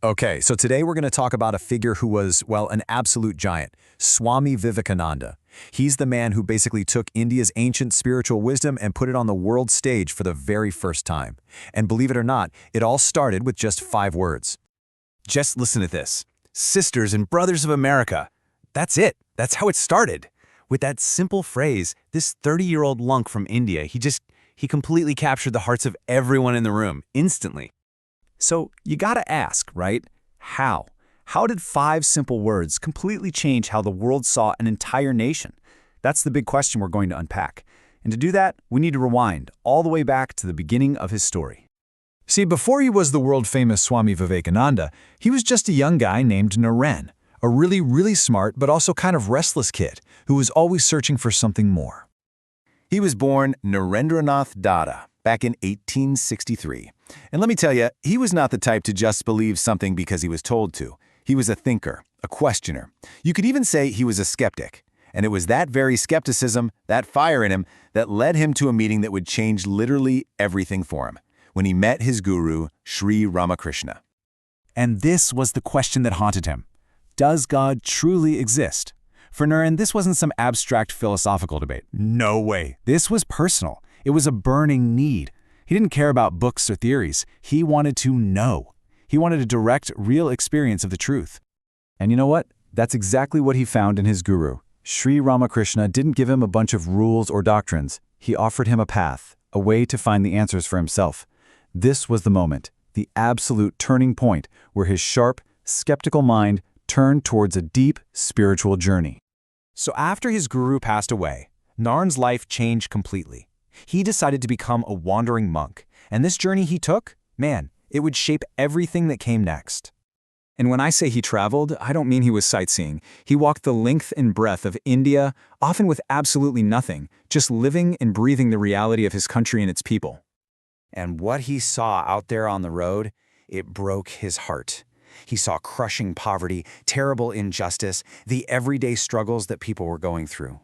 Okay, so today we're going to talk about a figure who was, well, an absolute giant, Swami Vivekananda. He's the man who basically took India's ancient spiritual wisdom and put it on the world stage for the very first time. And believe it or not, it all started with just 5 words. Just listen to this. Sisters and brothers of America. That's it. That's how it started. With that simple phrase, this 30-year-old lunk from India, he completely captured the hearts of everyone in the room, instantly. So you gotta ask, right? How? How did 5 simple words completely change how the world saw an entire nation? That's the big question we're going to unpack. And to do that, we need to rewind all the way back to the beginning of his story. See, before he was the world-famous Swami Vivekananda, he was just a young guy named Naren, a really smart but also kind of restless kid who was always searching for something more. He was born Narendranath Dada back in 1863. And let me tell you, he was not the type to just believe something because he was told to. He was a thinker, a questioner. You could even say he was a skeptic. And it was that very skepticism, that fire in him, that led him to a meeting that would change literally everything for him, when he met his guru, Sri Ramakrishna. And this was the question that haunted him. Does God truly exist? For Naren, this wasn't some abstract philosophical debate. No way. This was personal. It was a burning need. He didn't care about books or theories. He wanted to know. He wanted a direct, real experience of the truth. And you know what? That's exactly what he found in his guru. Sri Ramakrishna didn't give him a bunch of rules or doctrines. He offered him a path, a way to find the answers for himself. This was the moment, the absolute turning point, where his sharp, skeptical mind turned towards a deep, spiritual journey. So after his guru passed away, Naren's life changed completely. He decided to become a wandering monk, and this journey he took, man, it would shape everything that came next. And when I say he traveled, I don't mean he was sightseeing. He walked the length and breadth of India, often with absolutely nothing, just living and breathing the reality of his country and its people. And what he saw out there on the road, it broke his heart. He saw crushing poverty, terrible injustice, the everyday struggles that people were going through.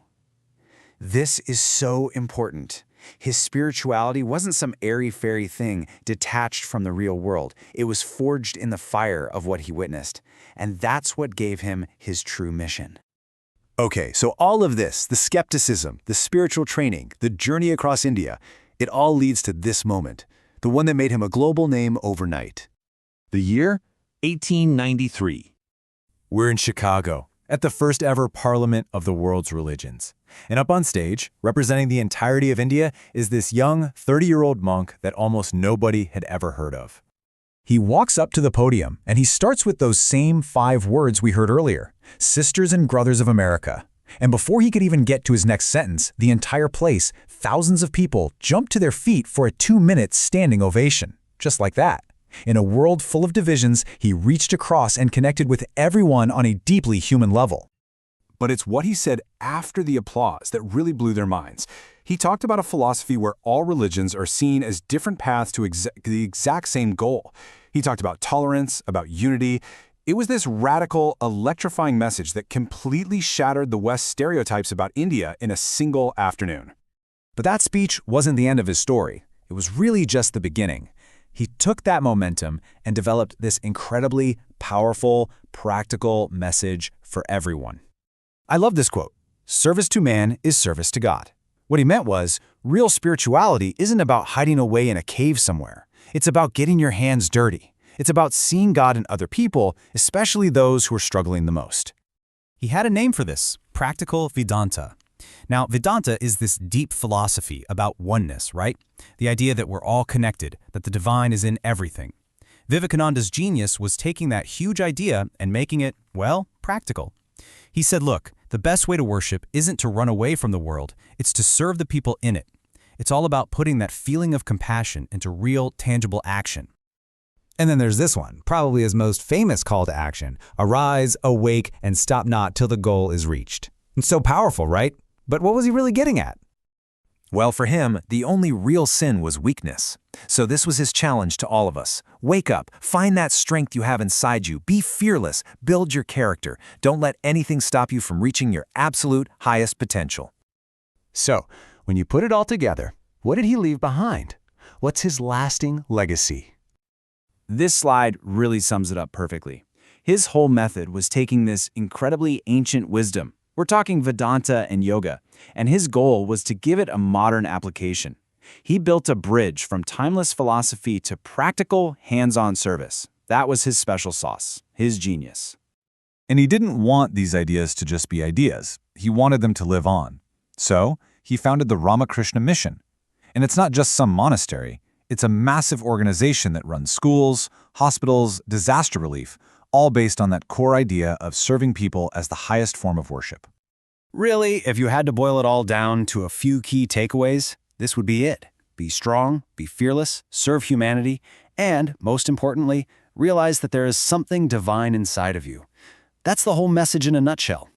This is so important. His spirituality wasn't some airy-fairy thing detached from the real world. It was forged in the fire of what he witnessed. And that's what gave him his true mission. Okay, so all of this, the skepticism, the spiritual training, the journey across India, it all leads to this moment, the one that made him a global name overnight. The year? 1893. We're in Chicago, at the first ever Parliament of the world's religions. And up on stage, representing the entirety of India, is this young 30-year-old monk that almost nobody had ever heard of. He walks up to the podium, and he starts with those same 5 words we heard earlier, Sisters and Brothers of America. And before he could even get to his next sentence, the entire place, thousands of people, jumped to their feet for a 2-minute standing ovation. Just like that. In a world full of divisions, he reached across and connected with everyone on a deeply human level. But it's what he said after the applause that really blew their minds. He talked about a philosophy where all religions are seen as different paths to the exact same goal. He talked about tolerance, about unity. It was this radical, electrifying message that completely shattered the West's stereotypes about India in a single afternoon. But that speech wasn't the end of his story. It was really just the beginning. He took that momentum and developed this incredibly powerful, practical message for everyone. I love this quote, "Service to man is service to God." What he meant was, real spirituality isn't about hiding away in a cave somewhere. It's about getting your hands dirty. It's about seeing God in other people, especially those who are struggling the most. He had a name for this, practical Vedanta. Now, Vedanta is this deep philosophy about oneness, right? The idea that we're all connected, that the divine is in everything. Vivekananda's genius was taking that huge idea and making it, well, practical. He said, look, the best way to worship isn't to run away from the world, it's to serve the people in it. It's all about putting that feeling of compassion into real, tangible action. And then there's this one, probably his most famous call to action, arise, awake, and stop not till the goal is reached. It's so powerful, right? But what was he really getting at? Well, for him, the only real sin was weakness. So this was his challenge to all of us. Wake up, find that strength you have inside you, be fearless, build your character. Don't let anything stop you from reaching your absolute highest potential. So, when you put it all together, what did he leave behind? What's his lasting legacy? This slide really sums it up perfectly. His whole method was taking this incredibly ancient wisdom, we're talking Vedanta and yoga, and his goal was to give it a modern application. He built a bridge from timeless philosophy to practical, hands-on service. That was his special sauce, his genius. And he didn't want these ideas to just be ideas. He wanted them to live on. So, he founded the Ramakrishna Mission. And it's not just some monastery. It's a massive organization that runs schools, hospitals, disaster relief, all based on that core idea of serving people as the highest form of worship. Really, if you had to boil it all down to a few key takeaways, this would be it. Be strong, be fearless, serve humanity, and, most importantly, realize that there is something divine inside of you. That's the whole message in a nutshell.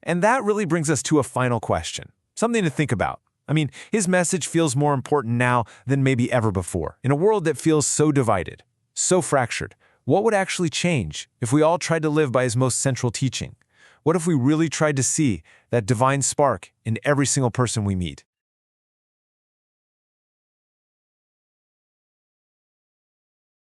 And that really brings us to a final question, something to think about. I mean, his message feels more important now than maybe ever before. In a world that feels so divided, so fractured, what would actually change if we all tried to live by his most central teaching? What if we really tried to see that divine spark in every single person we meet?